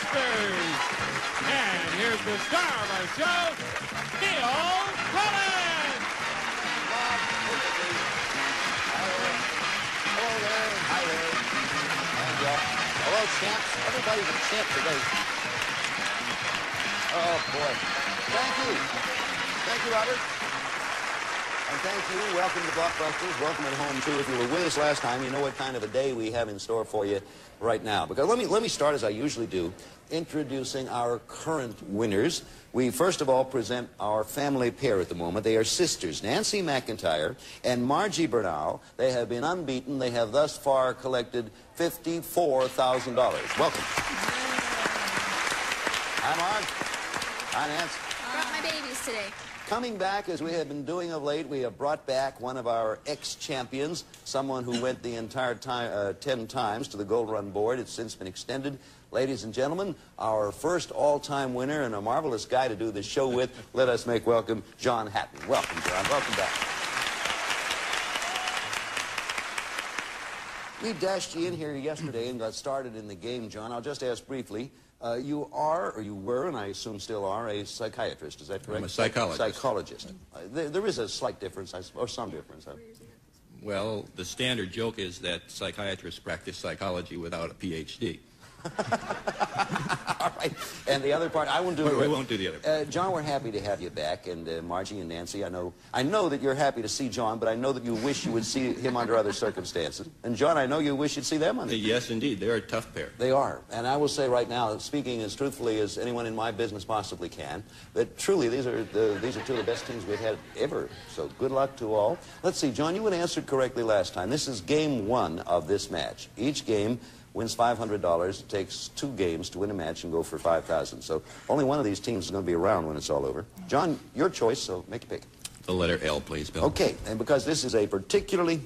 Blockbusters. And here's the star of our show, Bill Cullen. Hello there. Hi there. And, hello, champs. Everybody's a champ today. Oh, boy. Thank you. Thank you, Robert. And thank you. Welcome to Blockbusters. Welcome at home, too. If you were with us last time, you know what kind of a day we have in store for you right now. Because let me start, as I usually do, introducing our current winners. We first of all present our family pair at the moment. They are sisters, Nancy McIntyre and Margie Bernal. They have been unbeaten. They have thus far collected $54,000. Welcome. Hi, Marge. Hi, Nancy. Brought my babies today. Coming back, as we have been doing of late, we have brought back one of our ex-champions, someone who went the entire time, 10 times to the Gold Run board. It's since been extended. Ladies and gentlemen, our first all-time winner and a marvelous guy to do this show with, let us make welcome John Hatton. Welcome, John. Welcome back. We dashed you in here yesterday and got started in the game, John. I'll just ask briefly. You are, or you were, and I assume still are, a psychiatrist. Is that correct? I'm a psychologist. Psychologist. There is a slight difference, or some difference. Well, the standard joke is that psychiatrists practice psychology without a PhD. All right. And the other part, I won't do it. We won't do the other part. John, we're happy to have you back. And Margie and Nancy, I know that you're happy to see John, but I know that you wish you would see him under other circumstances. And John, I know you wish you'd see them under. Yes, indeed. They're a tough pair. They are. And I will say right now, speaking as truthfully as anyone in my business possibly can, that truly these are two of the best teams we've had ever. So good luck to all. Let's see, John, you had answered correctly last time. This is game one of this match. Each game wins $500. It takes 2 games to win a match and go for $5,000. So only one of these teams is going to be around when it's all over. John, your choice, so make a pick. The letter L, please, Bill. Okay, and because this is a particularly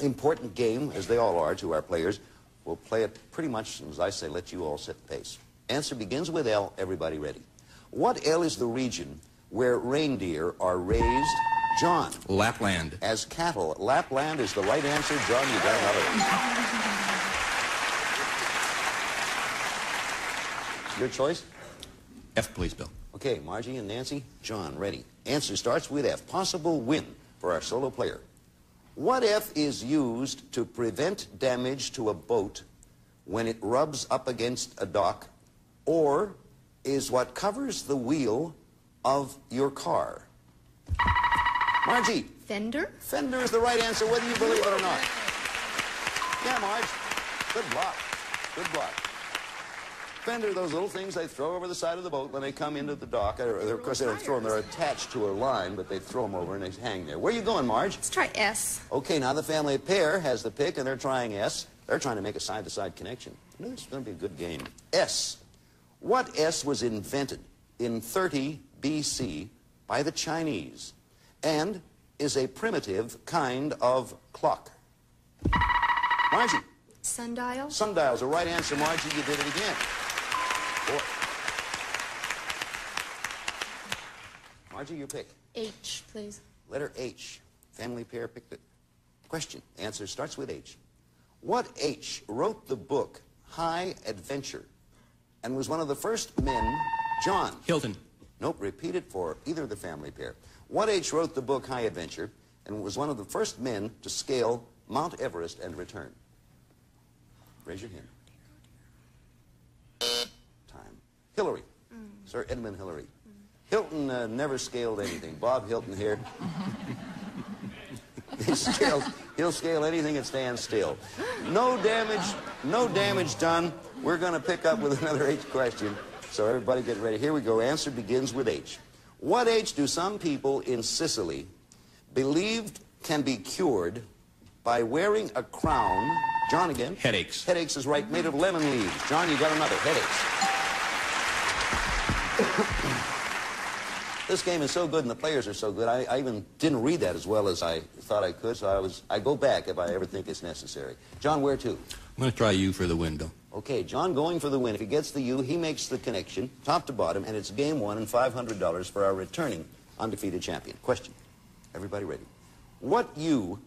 important game, as they all are to our players, we'll play it pretty much, as I say, let you all set the pace. Answer begins with L. Everybody ready. What L is the region where reindeer are raised? John. Lapland. As cattle. Lapland is the right answer. John, you got another. Your choice? F, please, Bill. Okay, Margie and Nancy, John, ready. Answer starts with F. Possible win for our solo player. What F is used to prevent damage to a boat when it rubs up against a dock, or is what covers the wheel of your car? Margie. Fender? Fender is the right answer, whether you believe it or not. Yeah, Marge. Good block. Good block. Fender, those little things they throw over the side of the boat when they come into the dock. Of course, they don't throw them. They're attached to a line, but they throw them over and they hang there. Where are you going, Marge? Let's try S. Okay, now the family pair has the pick, and they're trying S. They're trying to make a side-to-side connection. This is going to be a good game. S. What S was invented in 30 B.C. by the Chinese and is a primitive kind of clock? Margie. Sundial? Sundial's the right answer, Margie. You did it again. Boy. Margie, your pick. H, please. Letter H. Family pair picked it. Question. Answer starts with H. What H wrote the book High Adventure and was one of the first men? John. Hilton. Nope, repeat it for either of the family pair. What H wrote the book High Adventure and was one of the first men to scale Mount Everest and return? Raise your hand. Time. Hillary. Sir Edmund Hillary. Hilton never scaled anything. Bob Hilton here. He'll scale anything that stands still. No damage done. We're going to pick up with another H question. So everybody get ready. Here we go. Answer begins with H. What H do some people in Sicily believe can be cured by wearing a crown? John again. Headaches. Headaches is right, made of lemon leaves. John, you got another. Headaches. This game is so good and the players are so good, I even didn't read that as well as I thought I could, so I go back if I ever think it's necessary. John, where to? I'm going to try you for the win, Bill. Okay, John going for the win. If he gets the U, he makes the connection, top to bottom, and it's game one and $500 for our returning undefeated champion. Question. Everybody ready? What U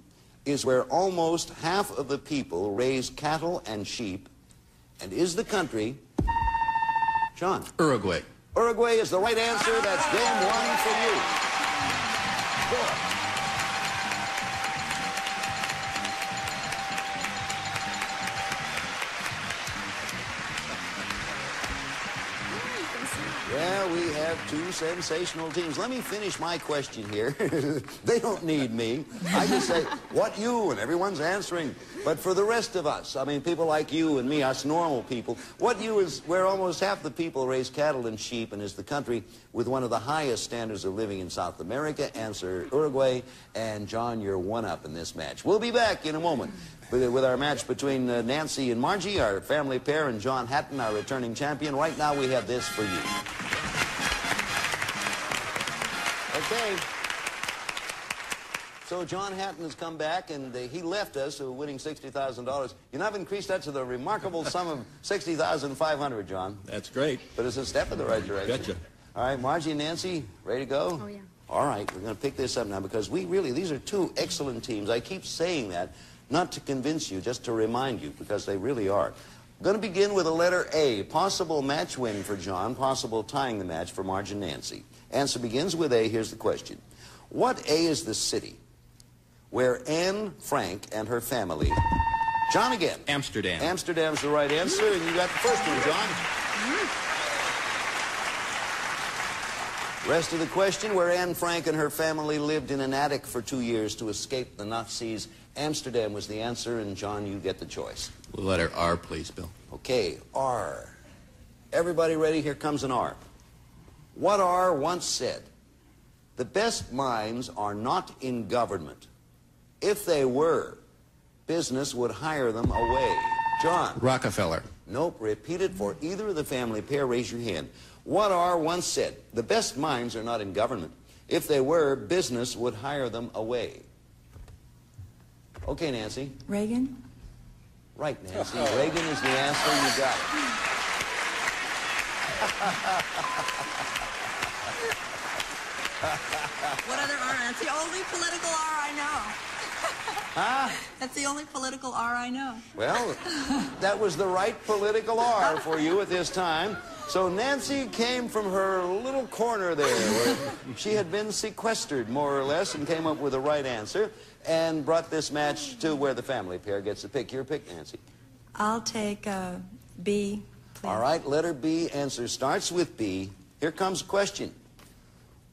is where almost half of the people raise cattle and sheep, and is the country John. Uruguay. Uruguay is the right answer. That's game one for you. Good. Yeah, we have two sensational teams. Let me finish my question here. They don't need me. I just say, what you, and everyone's answering. But for the rest of us, I mean, people like you and me, us normal people, what you is where almost half the people raise cattle and sheep and is the country with one of the highest standards of living in South America. Answer Uruguay. And John, you're one up in this match. We'll be back in a moment with our match between Nancy and Margie, our family pair, and John Hatton, our returning champion. Right now, we have this for you. Okay. So John Hatton has come back, and he left us winning $60,000. You now have increased that to the remarkable sum of $60,500, John. That's great. But it's a step in the right direction. Betcha. All right, Margie and Nancy, ready to go? Oh, yeah. All right, we're going to pick this up now because these are two excellent teams. I keep saying that, not to convince you, just to remind you, because they really are. I'm going to begin with the letter A. Possible match win for John, possible tying the match for Margie and Nancy. Answer begins with A. Here's the question. What A is the city where Anne Frank and her family... John again. Amsterdam. Amsterdam's the right answer, and you got the first one, John. Rest of the question, where Anne Frank and her family lived in an attic for 2 years to escape the Nazis. Amsterdam was the answer, and John, you get the choice. Letter R, please, Bill. Okay, R. Everybody ready? Here comes an R. What R once said, the best minds are not in government. If they were, business would hire them away. John. Rockefeller. Nope, repeat it for either of the family pair. Raise your hand. What R once said, the best minds are not in government. If they were, business would hire them away. Okay, Nancy. Reagan? Right, Nancy. Reagan is the answer. You got it. What other R? That's the only political R I know. Huh? That's the only political R I know. Well, that was the right political R for you at this time. So Nancy came from her little corner there where she had been sequestered, more or less, and came up with the right answer and brought this match to where the family pair gets to pick. Your pick, Nancy. I'll take B, please. All right, letter B. Answer starts with B. Here comes a question.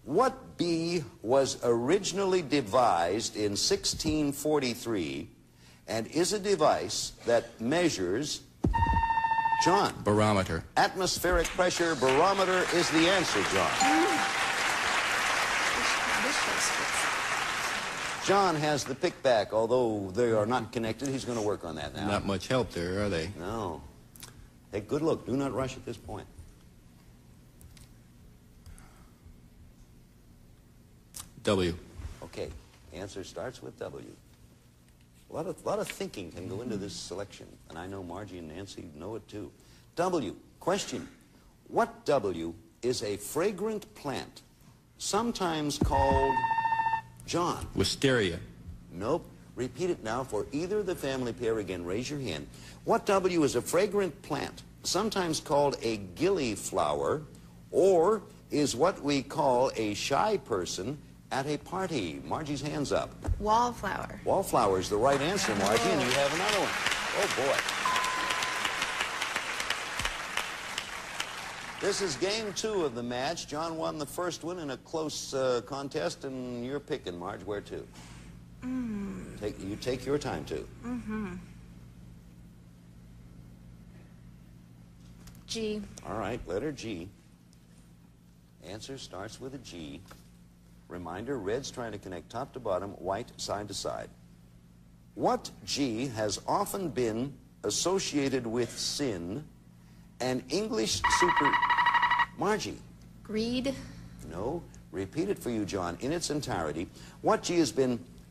What bee was originally devised in 1643 and is a device that measures... John. Barometer. Atmospheric pressure barometer is the answer, John. John has the pick back, although they are not connected. He's going to work on that now. Not much help there, are they? No. Take good look. Do not rush at this point. W. Okay. Answer starts with W. A lot of thinking can go into this selection, and I know Margie and Nancy know it too. W. Question. What W is a fragrant plant, sometimes called... John. Wisteria. Nope. Repeat it now for either of the family pair again. Raise your hand. What W is a fragrant plant, sometimes called a gillyflower, or is what we call a shy person at a party? Margie's hand's up. Wallflower. Wallflower is the right answer, Margie, and you have another one. Oh, boy. This is game 2 of the match. John won the first one in a close contest, and you're picking, Marge. Where to? You take your time, too. G. All right, letter G. Answer starts with a G. Reminder, red's trying to connect top to bottom, white side to side. What G has often been associated with sin and English super... Margie. Greed. No. Repeat it for you, John, in its entirety. What G has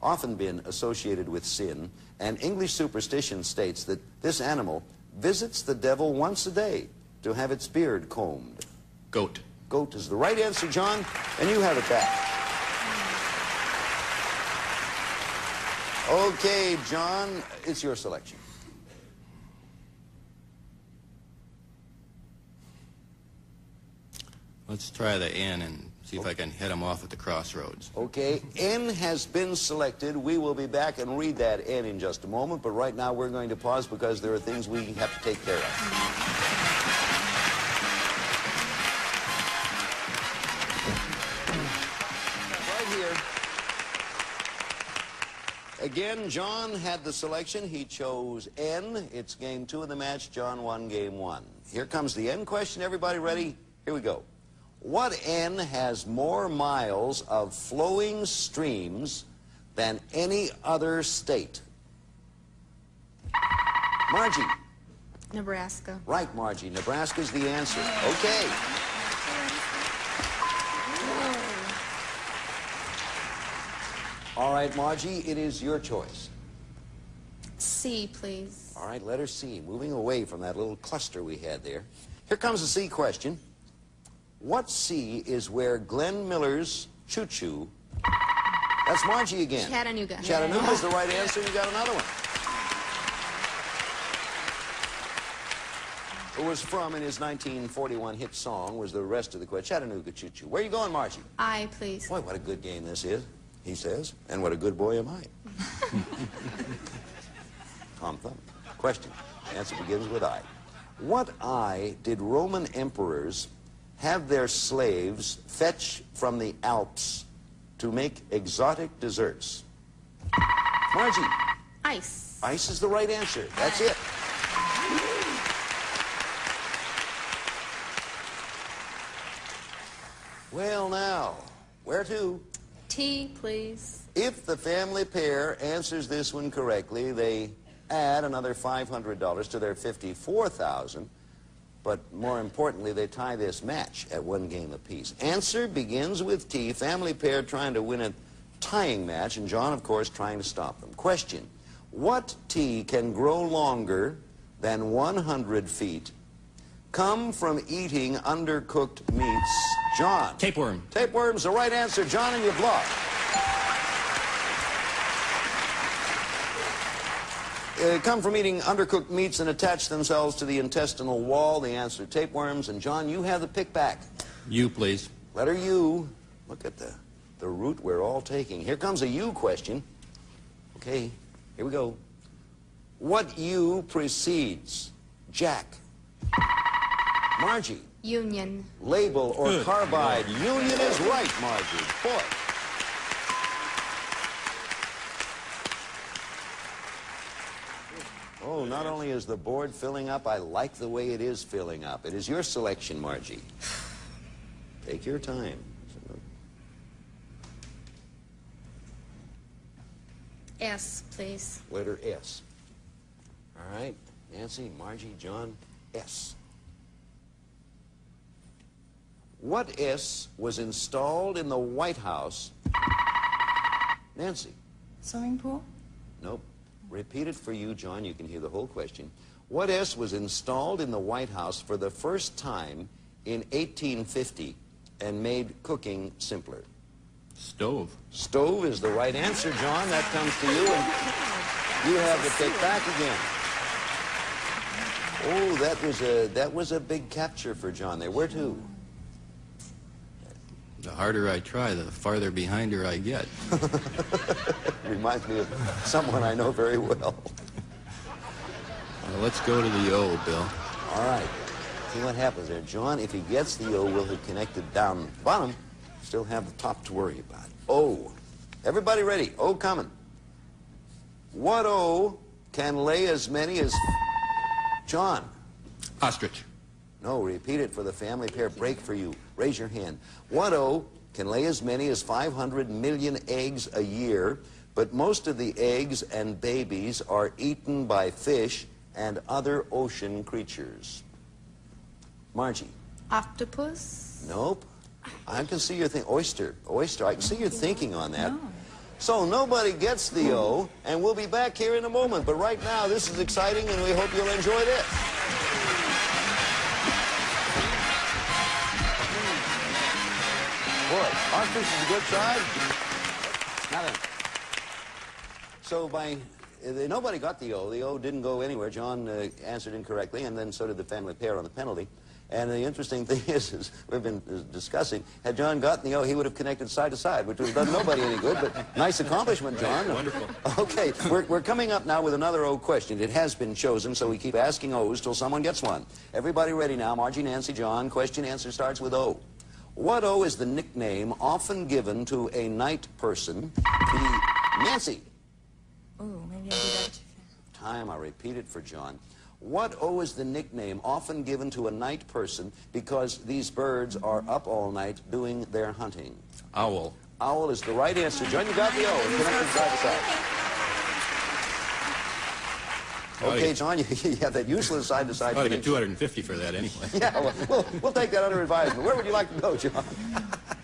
often been associated with sin, and English superstition states that this animal visits the devil once a day to have its beard combed. Goat. Goat is the right answer, John, and you have it back. Okay, John, it's your selection. Let's try the N and see if I can head them off at the crossroads. Okay, N has been selected. We will be back and read that N in just a moment, but right now we're going to pause because there are things we have to take care of. Again, John had the selection. He chose N. It's game 2 of the match. John won game 1. Here comes the N question. Everybody ready? Here we go. What N has more miles of flowing streams than any other state? Margie. Nebraska. Right, Margie. Nebraska's the answer. Okay. All right, Margie, it is your choice. C, please. All right, letter C. Moving away from that little cluster we had there. Here comes the C question. What C is where Glenn Miller's choo-choo... That's Margie again. Chattanooga. Chattanooga's the right answer. You got another one. Who was from in his 1941 hit song was the rest of the question. Chattanooga choo-choo. Where are you going, Margie? I, please. Boy, what a good game this is, he says. And what a good boy am I. Tom Thumb. Question. Answer begins with I. What I did Roman emperors have their slaves fetch from the Alps to make exotic desserts? Margie. Ice. Ice is the right answer. That's it. Well, now, where to? T, please. If the family pair answers this one correctly, they add another $500 to their $54,000. But more importantly, they tie this match at 1 game apiece. Answer begins with T, family pair trying to win a tying match, and John, of course, trying to stop them. Question. What T can grow longer than 100 feet, come from eating undercooked meats? John. Tapeworm. Tapeworm's the right answer. John, and you bluff. Come from eating undercooked meats and attach themselves to the intestinal wall. The answer, tapeworms. And John, you have the pick back. U, please. Letter U. Look at the route we're all taking. Here comes a U question. Okay, here we go. What U precedes Jack? Margie. Union. Label or Good. carbide. Union is right, Margie. Boy. Oh, not only is the board filling up, I like the way it is filling up. It is your selection, Margie. Take your time. S, please. Letter S. All right. Nancy, Margie, John, S. What S was installed in the White House? Nancy. Swimming pool? Nope. Repeat it for you, John. You can hear the whole question. What S was installed in the White House for the first time in 1850 and made cooking simpler? Stove. Stove is the right answer, John. That comes to you, and you have to take back again. Oh, that was a big capture for John there. Where to? The harder I try, the farther behind her I get. Reminds me of someone I know very well. Let's go to the O, Bill. All right. See what happens there. John, if he gets the O, we'll have connected down the bottom. Still have the top to worry about. O. Everybody ready? O coming. What O can lay as many as... John. Ostrich. No, repeat it for the family pair. Break for you. Raise your hand. What O can lay as many as 500 million eggs a year, but most of the eggs and babies are eaten by fish and other ocean creatures? Margie. Octopus. Nope. I can see your oyster. Oyster. I can see your thinking on that. No. So nobody gets the O, and we'll be back here in a moment. But right now, this is exciting, and we hope you'll enjoy this. Boy, ostrich is a good side. Now then. So by Nobody got the O. The O didn't go anywhere. John answered incorrectly, and then so did the family pair on the penalty. And the interesting thing is we've been discussing, had John gotten the O, he would have connected side to side, which would have done nobody any good, but nice accomplishment, John. Wonderful. Okay, we're coming up now with another O question. It has been chosen, so we keep asking O's till someone gets one. Everybody ready now? Margie, Nancy, John. Question answer starts with O. What O is the nickname often given to a night person? Nancy. Ooh, maybe I did that too fast. Time, I repeat it for John. What O is the nickname often given to a night person because these birds are up all night doing their hunting? Owl. Owl is the right answer. John, you got the O. Connected side to side. Okay, John, you have that useless side-to-side I'll get connection. 250 for that anyway. Yeah, we'll take that under advisement. Where would you like to go, John?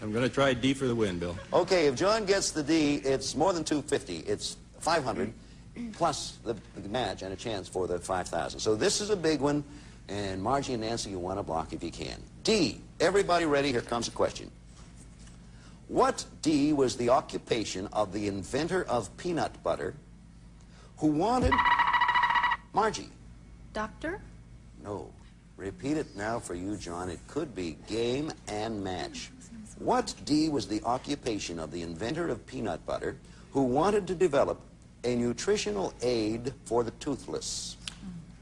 I'm going to try D for the win, Bill. Okay, if John gets the D, it's more than 250. It's 500 plus the match and a chance for the 5,000. So this is a big one, and Margie and Nancy, you want to block if you can. D. Everybody ready? Here comes a question. What D was the occupation of the inventor of peanut butter who wanted... Margie. Doctor? No. Repeat it now for you, John. It could be game and match. What D was the occupation of the inventor of peanut butter who wanted to develop a nutritional aid for the toothless?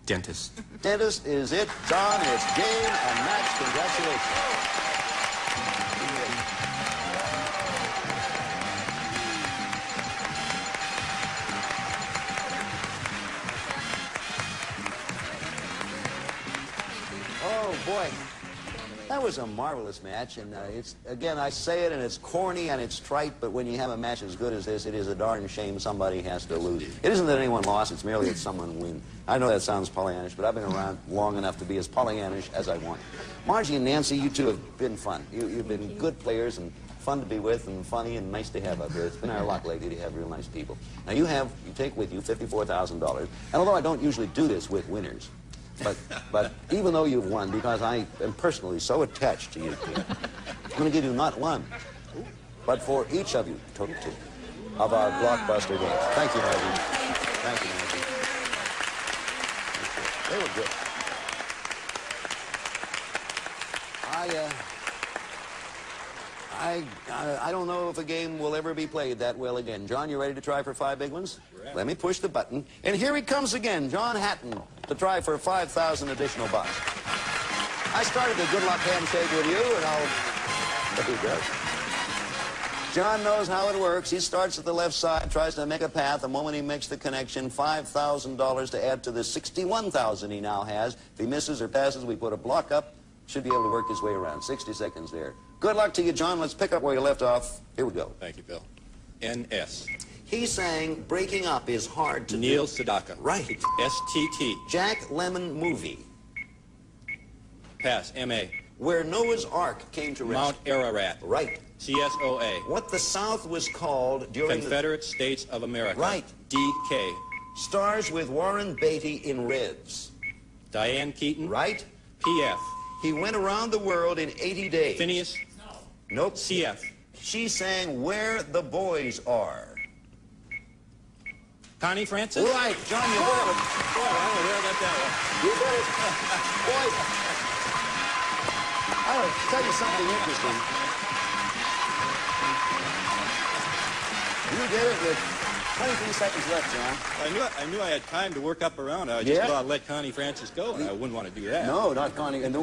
Dentist. Dentist is it. John, it's game and match. Congratulations. Oh, boy. That was a marvelous match, and it's, again, I say it, and it's corny and it's trite, but when you have a match as good as this, it is a darn shame somebody has to lose. It isn't that anyone lost, it's merely that someone win. I know that sounds Pollyannish, but I've been around long enough to be as Pollyannish as I want. Margie and Nancy, you two have been fun. You've been good players and fun to be with and funny and nice to have up here. It's been our luck lately to have real nice people. Now you take with you $54,000, and although I don't usually do this with winners, but even though you've won, because I am personally so attached to you two, I'm going to give you not one, but for each of you, total two, of our Blockbuster games. Thank you, Margie. Thank you, Nancy. They were good. I don't know if a game will ever be played that well again. John, you ready to try for 5 big ones? Right. Let me push the button. And here he comes again, John Hatton, to try for 5,000 additional bucks. I started the good luck handshake with you, and There you go. John knows how it works. He starts at the left side, tries to make a path. The moment he makes the connection, $5,000 to add to the $61,000 he now has. If he misses or passes, we put a block up. Should be able to work his way around. 60 seconds there. Good luck to you, John. Let's pick up where you left off. Here we go. Thank you, Bill. N.S. He's saying breaking up is hard to Neil do. Sedaka. Right. S.T.T. Jack Lemmon movie. Pass. M.A. Where Noah's Ark came to rest. Mount Ararat. Right. C.S.O.A. What the South was called during Confederate States of America. Right. D.K. Stars with Warren Beatty in Reds. Diane Keaton. Right. P.F. He went around the world in 80 days. Phineas. Nope. C.F. She sang Where the Boys Are. Connie Francis. Right. John, you did it. Boy, I don't know where I got that one. You did it. Boy, I'll tell you something interesting. You did it with 23 seconds left, John. I knew I had time to work up around. I just Yeah? thought I'd let Connie Francis go, and I wouldn't want to do that. No, not Connie. And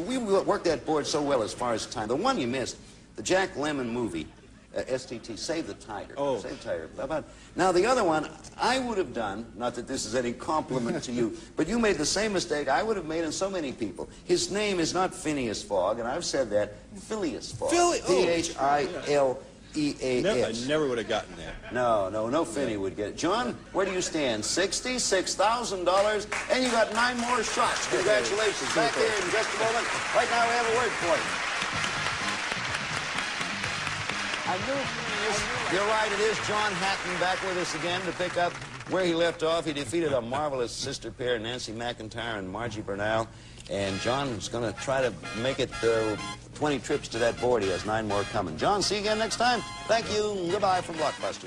we worked that board so well as far as time. The one you missed, the Jack Lemmon movie, STT, Save the Tiger. Oh. Save the Tiger. Now, the other one, I would have done, not that this is any compliment to you, but you made the same mistake I would have made, and so many people. His name is not Phineas Fogg, and I've said that, Phileas Fogg. Phillias. I never would have gotten that. No Finney would get it. John, where do you stand? $66,000, and you got 9 more shots. Congratulations. Back here in just a moment. Right now we have a word for you. You're right, it is John Hatton back with us again to pick up where he left off. He defeated a marvelous sister pair, Nancy McIntyre and Margie Bernal. And John is going to try to make it 20 trips to that board. He has 9 more coming. John, see you again next time. Thank you. Goodbye from Blockbusters.